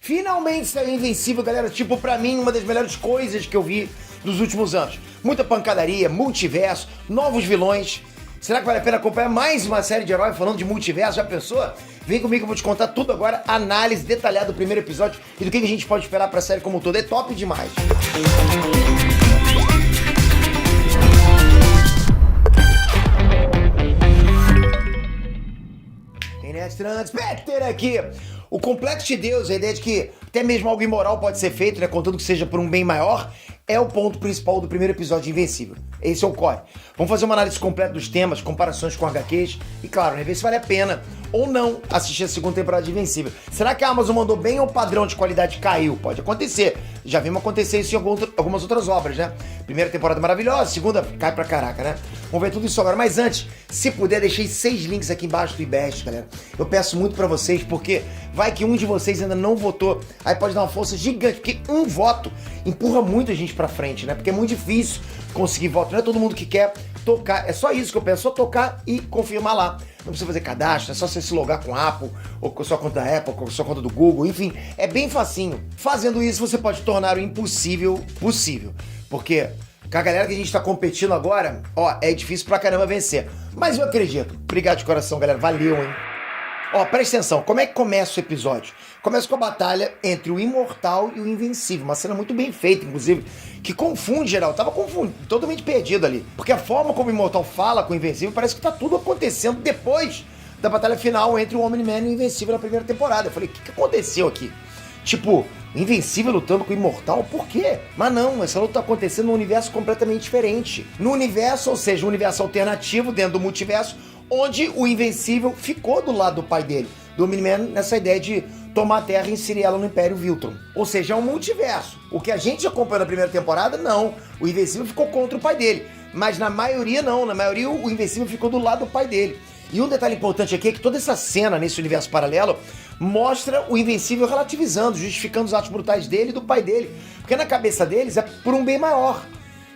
Finalmente saiu Invencível, galera. Tipo, pra mim, uma das melhores coisas que eu vi nos últimos anos. Muita pancadaria, multiverso, novos vilões. Será que vale a pena acompanhar mais uma série de heróis falando de multiverso? Já pensou? Vem comigo que eu vou te contar tudo agora. Análise detalhada do primeiro episódio e do que a gente pode esperar pra série como um todo. É top demais. Transpeter aqui. O complexo de Deus, a ideia de que até mesmo algo imoral pode ser feito, né, contanto que seja por um bem maior, é o ponto principal do primeiro episódio de Invencível. Esse é o core. Vamos fazer uma análise completa dos temas, comparações com HQs e, claro, né, ver se vale a pena ou não assistir a segunda temporada de Invencível. Será que a Amazon mandou bem ou o padrão de qualidade caiu? Pode acontecer. Já vimos acontecer isso em algumas outras obras, né? Primeira temporada maravilhosa, segunda cai pra caraca, né? Vamos ver tudo isso agora. Mas antes, se puder, deixei 6 links aqui embaixo do IBEST, galera. Eu peço muito pra vocês, porque vai que um de vocês ainda não votou, aí pode dar uma força gigante, porque um voto empurra muito a gente pra frente, né? Porque é muito difícil conseguir voto, não é todo mundo que quer tocar, é só isso que eu penso, só tocar e confirmar lá. Não precisa fazer cadastro, é só você se logar com a Apple, ou com a sua conta da Apple, ou com a sua conta do Google, enfim, é bem facinho. Fazendo isso, você pode tornar o impossível possível, porque com a galera que a gente tá competindo agora, ó, é difícil pra caramba vencer. Mas eu acredito. Obrigado de coração, galera, valeu, hein? Ó, presta atenção, como é que começa o episódio? Começa com a batalha entre o Imortal e o Invencível, uma cena muito bem feita, inclusive, que confunde geral, tava totalmente perdido ali, porque a forma como o Imortal fala com o Invencível parece que tá tudo acontecendo depois da batalha final entre o Omni-Man e o Invencível na primeira temporada. Eu falei, o que aconteceu aqui? Tipo, o Invencível lutando com o Imortal? Por quê? Mas não, essa luta tá acontecendo num universo completamente diferente. No universo, ou seja, um universo alternativo dentro do multiverso, onde o Invencível ficou do lado do pai dele, do Omni-Man, nessa ideia de tomar a Terra e inserir ela no Império Viltron. Ou seja, é um multiverso. O que a gente acompanhou na primeira temporada, não. O Invencível ficou contra o pai dele. Mas na maioria, não. Na maioria, o Invencível ficou do lado do pai dele. E um detalhe importante aqui é que toda essa cena nesse universo paralelo mostra o Invencível relativizando, justificando os atos brutais dele e do pai dele. Porque na cabeça deles é por um bem maior.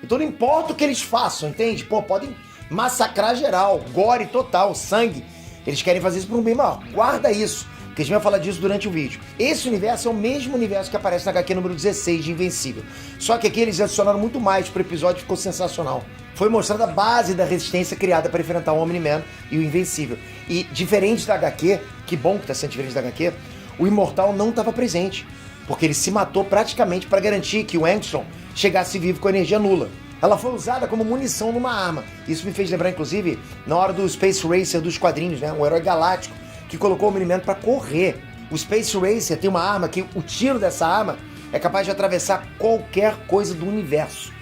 Então não importa o que eles façam, entende? Pô, podem massacrar geral, gore total, sangue. Eles querem fazer isso por um bem maior. Guarda isso, porque a gente vai falar disso durante o vídeo. Esse universo é o mesmo universo que aparece na HQ número 16 de Invencível. Só que aqui eles adicionaram muito mais pro episódio, ficou sensacional. Foi mostrada a base da resistência criada para enfrentar o Omni-Man e o Invencível. E diferente da HQ, que bom que tá sendo diferente da HQ, o Imortal não estava presente, porque ele se matou praticamente para garantir que o Angstrom chegasse vivo com energia nula. Ela foi usada como munição numa arma. Isso me fez lembrar, inclusive, na hora do Space Racer dos quadrinhos, né? Um herói galáctico que colocou o Omni-Man pra correr. O Space Racer tem uma arma que o tiro dessa arma é capaz de atravessar qualquer coisa do universo,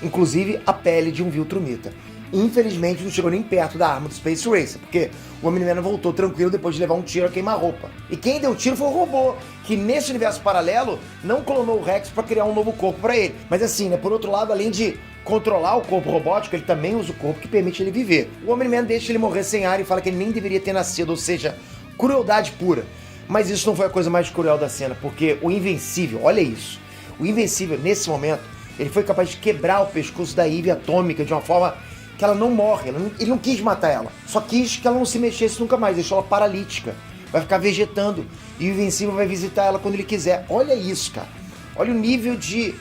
inclusive a pele de um Viltrumita. Infelizmente não chegou nem perto da arma do Space Racer, porque o Omni-Man voltou tranquilo depois de levar um tiro a queima-roupa. E quem deu o tiro foi o robô, que nesse universo paralelo não clonou o Rex pra criar um novo corpo pra ele. Mas assim, né, por outro lado, além de controlar o corpo robótico, ele também usa o corpo que permite ele viver. O Omni-Man deixa ele morrer sem ar e fala que ele nem deveria ter nascido, ou seja, crueldade pura. Mas isso não foi a coisa mais cruel da cena, porque o Invencível, olha isso, o Invencível, nesse momento, ele foi capaz de quebrar o pescoço da Eve atômica de uma forma que ela não morre, ele não quis matar ela, só quis que ela não se mexesse nunca mais, deixou ela paralítica, vai ficar vegetando, e o Invencível vai visitar ela quando ele quiser. Olha isso, cara, olha o nível de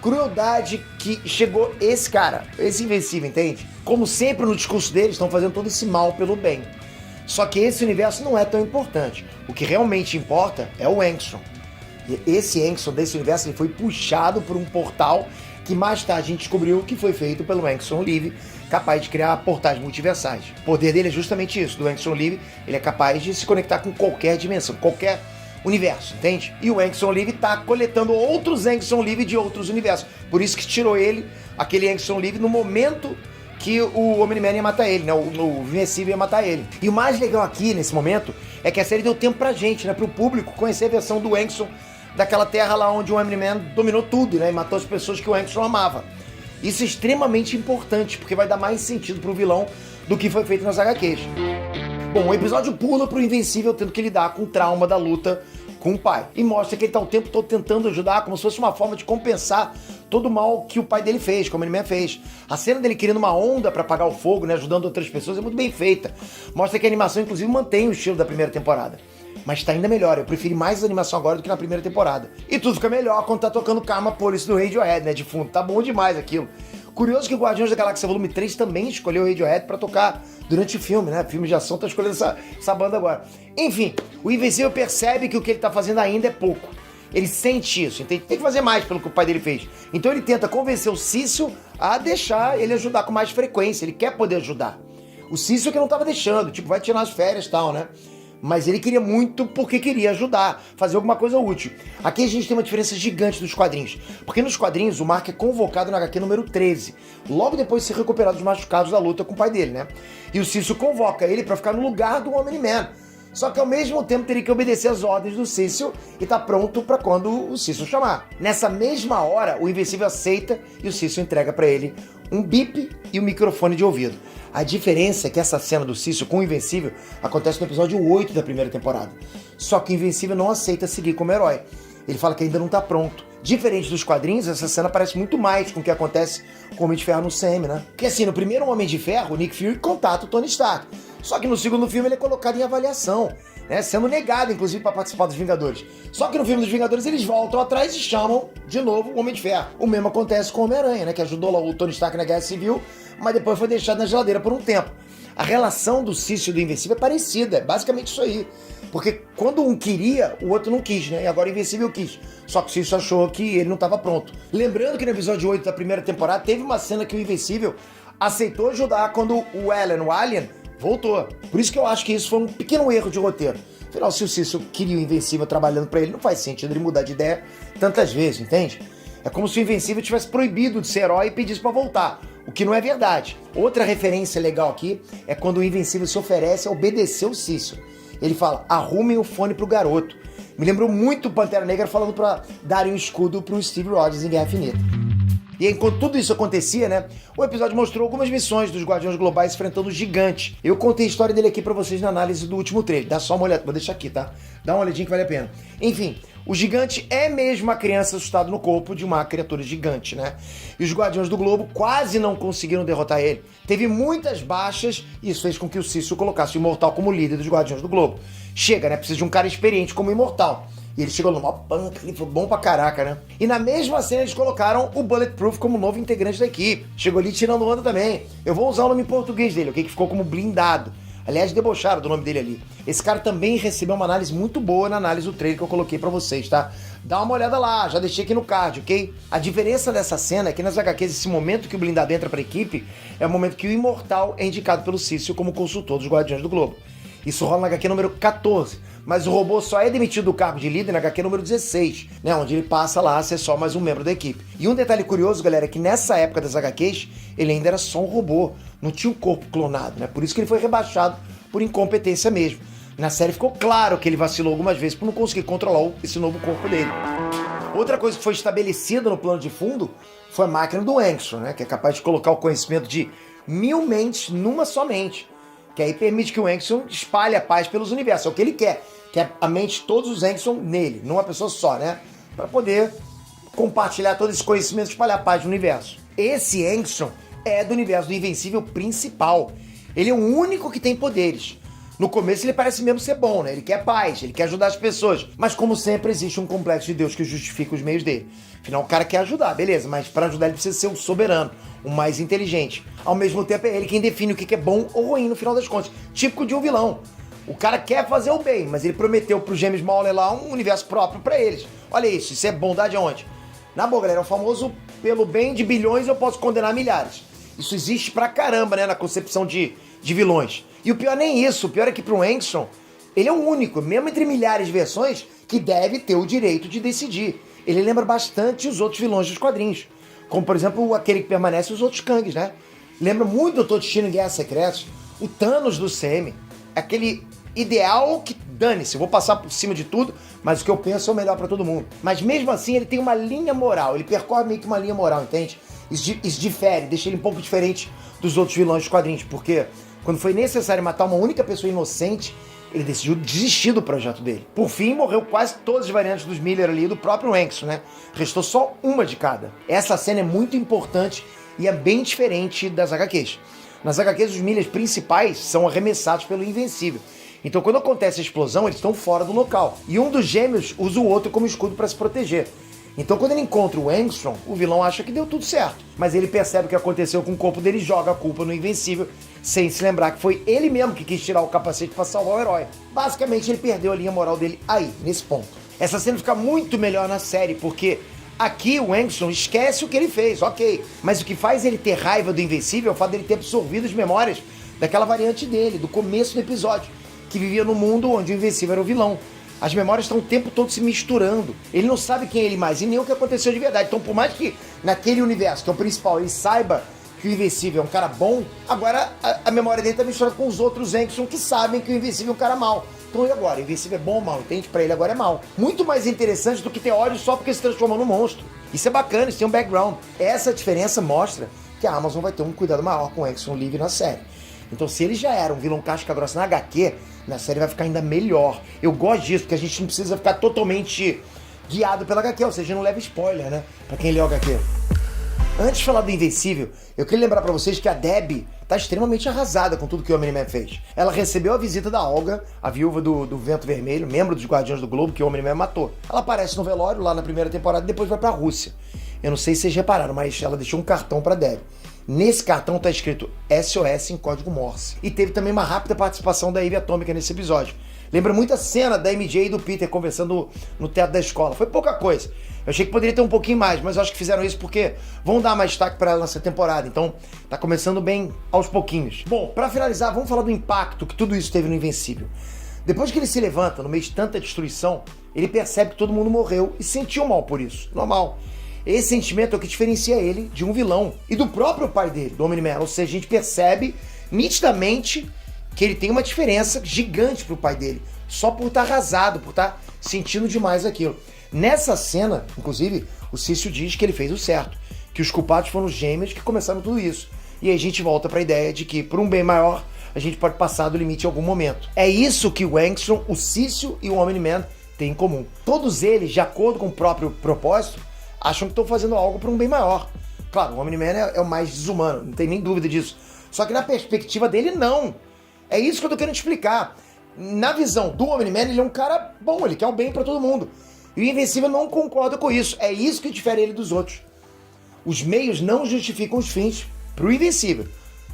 crueldade que chegou esse cara, esse Invencível, entende? Como sempre no discurso deles, estão fazendo todo esse mal pelo bem. Só que esse universo não é tão importante. O que realmente importa é o Angstrom. E esse Angstrom desse universo ele foi puxado por um portal que mais tarde a gente descobriu que foi feito pelo Angstrom Livre, capaz de criar portais multiversais. O poder dele é justamente isso, do Angstrom Livre, ele é capaz de se conectar com qualquer dimensão, qualquer universo, entende? E o Angstrom Livre tá coletando outros Angstrom Livre de outros universos. Por isso que tirou ele, aquele Angstrom Livre, no momento que o Omni-Man ia matar ele, né? O Invencível ia matar ele. E o mais legal aqui, nesse momento, é que a série deu tempo pra gente, né? Pro público conhecer a versão do Angstrom daquela terra lá onde o Omni-Man dominou tudo, né? E matou as pessoas que o Angstrom amava. Isso é extremamente importante, porque vai dar mais sentido pro vilão do que foi feito nas HQs. Bom, o episódio pula pro Invencível tendo que lidar com o trauma da luta com o pai. E mostra que ele tá o tempo todo tentando ajudar, como se fosse uma forma de compensar todo o mal que o pai dele fez, como ele fez. A cena dele criando uma onda pra apagar o fogo, né, ajudando outras pessoas, é muito bem feita. Mostra que a animação, inclusive, mantém o estilo da primeira temporada. mas tá ainda melhor. Eu preferi mais animação agora do que na primeira temporada. E tudo fica melhor quando tá tocando Karma Police do Radiohead, né, de fundo. Tá bom demais aquilo. Curioso que o Guardiões da Galáxia Volume 3 também escolheu o Radiohead pra tocar durante o filme, né? Filme de ação tá escolhendo essa banda agora. Enfim, o Invencível percebe que o que ele tá fazendo ainda é pouco. Ele sente isso, entende? Tem que fazer mais pelo que o pai dele fez. Então ele tenta convencer o Cício a deixar ele ajudar com mais frequência. Ele quer poder ajudar. O Cício que não tava deixando, tipo, vai tirar as férias e tal, né? Mas ele queria muito porque queria ajudar, fazer alguma coisa útil. Aqui a gente tem uma diferença gigante dos quadrinhos. Porque nos quadrinhos o Mark é convocado na HQ número 13, logo depois de ser recuperado dos machucados da luta com o pai dele, né? E o Cício convoca ele pra ficar no lugar do Omni-Man. Só que ao mesmo tempo teria que obedecer às ordens do Cício e tá pronto pra quando o Cício chamar. Nessa mesma hora, o Invencível aceita e o Cício entrega pra ele um bip e um microfone de ouvido. A diferença é que essa cena do Cício com o Invencível acontece no episódio 8 da primeira temporada. Só que o Invencível não aceita seguir como herói. Ele fala que ainda não tá pronto. Diferente dos quadrinhos, essa cena parece muito mais com o que acontece com o Homem de Ferro no CM, né? Porque assim, no primeiro Homem de Ferro, o Nick Fury contata o Tony Stark. Só que no segundo filme ele é colocado em avaliação, né? Sendo negado, inclusive, para participar dos Vingadores. Só que no filme dos Vingadores eles voltam atrás e chamam de novo o Homem de Ferro. O mesmo acontece com o Homem-Aranha, né? Que ajudou lá o Tony Stark na Guerra Civil, mas depois foi deixado na geladeira por um tempo. A relação do Cício e do Invencível é parecida, é basicamente isso aí. Porque quando um queria, o outro não quis, né? E agora o Invencível quis. Só que o Cício achou que ele não estava pronto. Lembrando que no episódio 8 da primeira temporada teve uma cena que o Invencível aceitou ajudar quando o Alien, voltou. Por isso que eu acho que isso foi um pequeno erro de roteiro. Afinal, se o Cício queria o Invencível trabalhando pra ele, não faz sentido ele mudar de ideia tantas vezes, entende? É como se o Invencível tivesse proibido de ser herói e pedisse pra voltar, o que não é verdade. Outra referência legal aqui é quando o Invencível se oferece a obedecer o Cício. Ele fala, arrumem o fone pro garoto. Me lembrou muito o Pantera Negra falando pra darem um escudo pro Steve Rogers em Guerra Infinita. E enquanto tudo isso acontecia, né, o episódio mostrou algumas missões dos Guardiões Globais enfrentando o Gigante. Eu contei a história dele aqui pra vocês na análise do último trailer. Dá só uma olhada, vou deixar aqui, tá? Dá uma olhadinha que vale a pena. Enfim, o Gigante é mesmo uma criança assustada no corpo de uma criatura gigante, né? E os Guardiões do Globo quase não conseguiram derrotar ele. Teve muitas baixas e isso fez com que o Cício colocasse o Imortal como líder dos Guardiões do Globo. Chega, né? Precisa de um cara experiente como o Imortal. E ele chegou numa panca, ele foi bom pra caraca, né? E na mesma cena eles colocaram o Bulletproof como novo integrante da equipe. Chegou ali tirando onda também. Eu vou usar o nome em português dele, ok? Que ficou como Blindado. Aliás, debocharam do nome dele ali. Esse cara também recebeu uma análise muito boa na análise do trailer que eu coloquei pra vocês, tá? Dá uma olhada lá, já deixei aqui no card, ok? A diferença dessa cena é que nas HQs, esse momento que o Blindado entra pra equipe é o momento que o Imortal é indicado pelo Cício como consultor dos Guardiões do Globo. Isso rola na HQ número 14, mas o robô só é demitido do cargo de líder na HQ número 16, né, onde ele passa lá a ser só mais um membro da equipe. E um detalhe curioso, galera, é que nessa época das HQs, ele ainda era só um robô, não tinha um corpo clonado, né, por isso que ele foi rebaixado por incompetência mesmo. Na série ficou claro que ele vacilou algumas vezes por não conseguir controlar esse novo corpo dele. Outra coisa que foi estabelecida no plano de fundo foi a máquina do Angstrom, né, que é capaz de colocar o conhecimento de 1000 mentes numa só mente. Que aí permite que o Angstrom espalhe a paz pelos universos. É o que ele quer. Quer a mente de todos os Angstrom nele, numa pessoa só, né? Para poder compartilhar todo esse conhecimento e espalhar a paz no universo. Esse Angstrom é do universo do Invencível principal. Ele é o único que tem poderes. No começo ele parece mesmo ser bom, né? Ele quer paz, ele quer ajudar as pessoas. Mas como sempre existe um complexo de Deus que justifica os meios dele. Afinal, o cara quer ajudar, beleza, mas para ajudar ele precisa ser o soberano, o mais inteligente. Ao mesmo tempo é ele quem define o que é bom ou ruim no final das contas. Típico de um vilão. O cara quer fazer o bem, mas ele prometeu pro James Mawley lá um universo próprio para eles. Olha isso é bondade aonde? Na boa, galera, é o famoso pelo bem de bilhões eu posso condenar milhares. Isso existe pra caramba, né, na concepção de vilões. E o pior nem isso, o pior é que pro Angstrom, ele é o único, mesmo entre milhares de versões, que deve ter o direito de decidir. Ele lembra bastante os outros vilões dos quadrinhos, como por exemplo aquele que permanece os outros Kangs, né? Lembra muito do Totino em Guerras Secretas, o Thanos do CM, aquele ideal que dane-se, eu vou passar por cima de tudo, mas o que eu penso é o melhor pra todo mundo. Mas mesmo assim ele tem uma linha moral, ele percorre meio que uma linha moral, entende? Isso difere, deixa ele um pouco diferente dos outros vilões dos quadrinhos, porque quando foi necessário matar uma única pessoa inocente, ele decidiu desistir do projeto dele. Por fim, morreu quase todas as variantes dos Miller ali, do próprio Angstrom, né? Restou só uma de cada. Essa cena é muito importante e é bem diferente das HQs. Nas HQs, os Millers principais são arremessados pelo Invencível. Então quando acontece a explosão, eles estão fora do local. E um dos gêmeos usa o outro como escudo para se proteger. Então quando ele encontra o Angstrom, o vilão acha que deu tudo certo. Mas ele percebe o que aconteceu com o corpo dele e joga a culpa no Invencível, sem se lembrar que foi ele mesmo que quis tirar o capacete para salvar o herói. Basicamente ele perdeu a linha moral dele aí, nesse ponto. Essa cena fica muito melhor na série, porque aqui o Angstrom esquece o que ele fez, ok. Mas o que faz ele ter raiva do Invencível é o fato dele ter absorvido as memórias daquela variante dele, do começo do episódio, que vivia no mundo onde o Invencível era o vilão. As memórias estão o tempo todo se misturando. Ele não sabe quem é ele mais e nem o que aconteceu de verdade. Então, por mais que naquele universo, que é o principal, ele saiba que o Invencível é um cara bom, agora a memória dele está misturada com os outros Angstrom que sabem que o Invencível é um cara mau. Então, e agora? O Invencível é bom ou mal? Entende? Pra ele agora é mal. Muito mais interessante do que ter ódio só porque se transformou num monstro. Isso é bacana, isso tem um background. Essa diferença mostra que a Amazon vai ter um cuidado maior com o Angstrom livre na série. Então, se ele já era um vilão casca grossa na HQ, na série vai ficar ainda melhor. Eu gosto disso, porque a gente não precisa ficar totalmente guiado pela HQ, ou seja, não leva spoiler, né? Pra quem lê o HQ. Antes de falar do Invencível, eu queria lembrar pra vocês que a Debbie tá extremamente arrasada com tudo que o Omni-Man fez. Ela recebeu a visita da Olga, a viúva do Vento Vermelho, membro dos Guardiões do Globo, que o Omni-Man matou. Ela aparece no velório lá na primeira temporada e depois vai pra Rússia. Eu não sei se vocês repararam, mas ela deixou um cartão pra Debbie. Nesse cartão tá escrito SOS em código Morse. E teve também uma rápida participação da Ivy Atômica nesse episódio. Lembra muito a cena da MJ e do Peter conversando no teto da escola. Foi pouca coisa. Eu achei que poderia ter um pouquinho mais, mas eu acho que fizeram isso porque vão dar mais destaque para ela nessa temporada. Então, tá começando bem aos pouquinhos. Bom, para finalizar, vamos falar do impacto que tudo isso teve no Invencível. Depois que ele se levanta, no meio de tanta destruição, ele percebe que todo mundo morreu e sentiu mal por isso. Normal. Esse sentimento é o que diferencia ele de um vilão e do próprio pai dele, do Omni-Man. Ou seja, a gente percebe nitidamente que ele tem uma diferença gigante pro pai dele, só por estar arrasado, por estar sentindo demais aquilo. Nessa cena, inclusive, o Cício diz que ele fez o certo, que os culpados foram os gêmeos que começaram tudo isso. E aí a gente volta para a ideia de que, por um bem maior, a gente pode passar do limite em algum momento. É isso que o Angstrom, o Cício e o Omni-Man têm em comum. Todos eles, de acordo com o próprio propósito, acham que estão fazendo algo para um bem maior. Claro, o Omni-Man é o mais desumano, não tem nem dúvida disso. Só que na perspectiva dele, não. É isso que eu tô querendo explicar. Na visão do Omni-Man, ele é um cara bom, ele quer o bem para todo mundo. E o Invencível não concorda com isso. É isso que difere ele dos outros. Os meios não justificam os fins pro Invencível.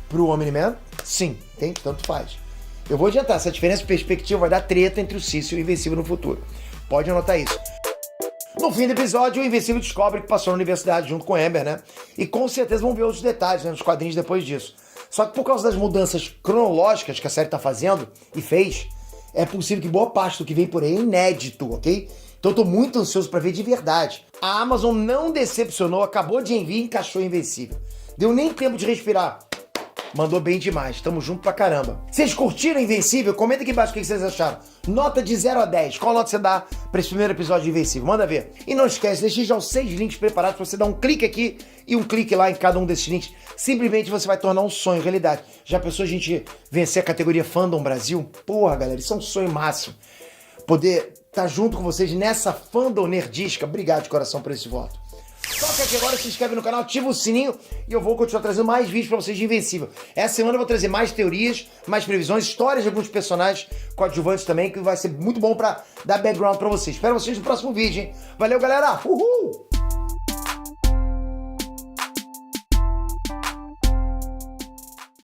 Pro Omni-Man, sim, entende? Tanto faz. Eu vou adiantar, essa diferença de perspectiva vai dar treta entre o Cício e o Invencível no futuro. Pode anotar isso. No fim do episódio, o Invencível descobre que passou na universidade junto com Amber, né? E com certeza vão ver outros detalhes, né, nos quadrinhos depois disso. Só que por causa das mudanças cronológicas que a série tá fazendo e fez, é possível que boa parte do que vem por aí é inédito, ok? Então eu tô muito ansioso pra ver de verdade. A Amazon não decepcionou, acabou de enviar e encaixou o Invencível. Deu nem tempo de respirar. Mandou bem demais, tamo junto pra caramba. Vocês curtiram Invencível? Comenta aqui embaixo o que vocês acharam. Nota de 0 a 10, qual nota você dá pra esse primeiro episódio de Invencível? Manda ver. E não esquece, deixei já os 6 links preparados pra você dar um clique aqui e um clique lá em cada um desses links. Simplesmente você vai tornar um sonho realidade. Já pensou a gente vencer a categoria Fandom Brasil? Porra, galera, isso é um sonho máximo. Poder estar junto com vocês nessa fandom nerdística. Obrigado de coração por esse voto. Toca aqui agora, se inscreve no canal, ativa o sininho e eu vou continuar trazendo mais vídeos pra vocês de Invencível. Essa semana eu vou trazer mais teorias, mais previsões, histórias de alguns personagens coadjuvantes também, que vai ser muito bom pra dar background pra vocês. Espero vocês no próximo vídeo, hein? Valeu, galera! Uhul!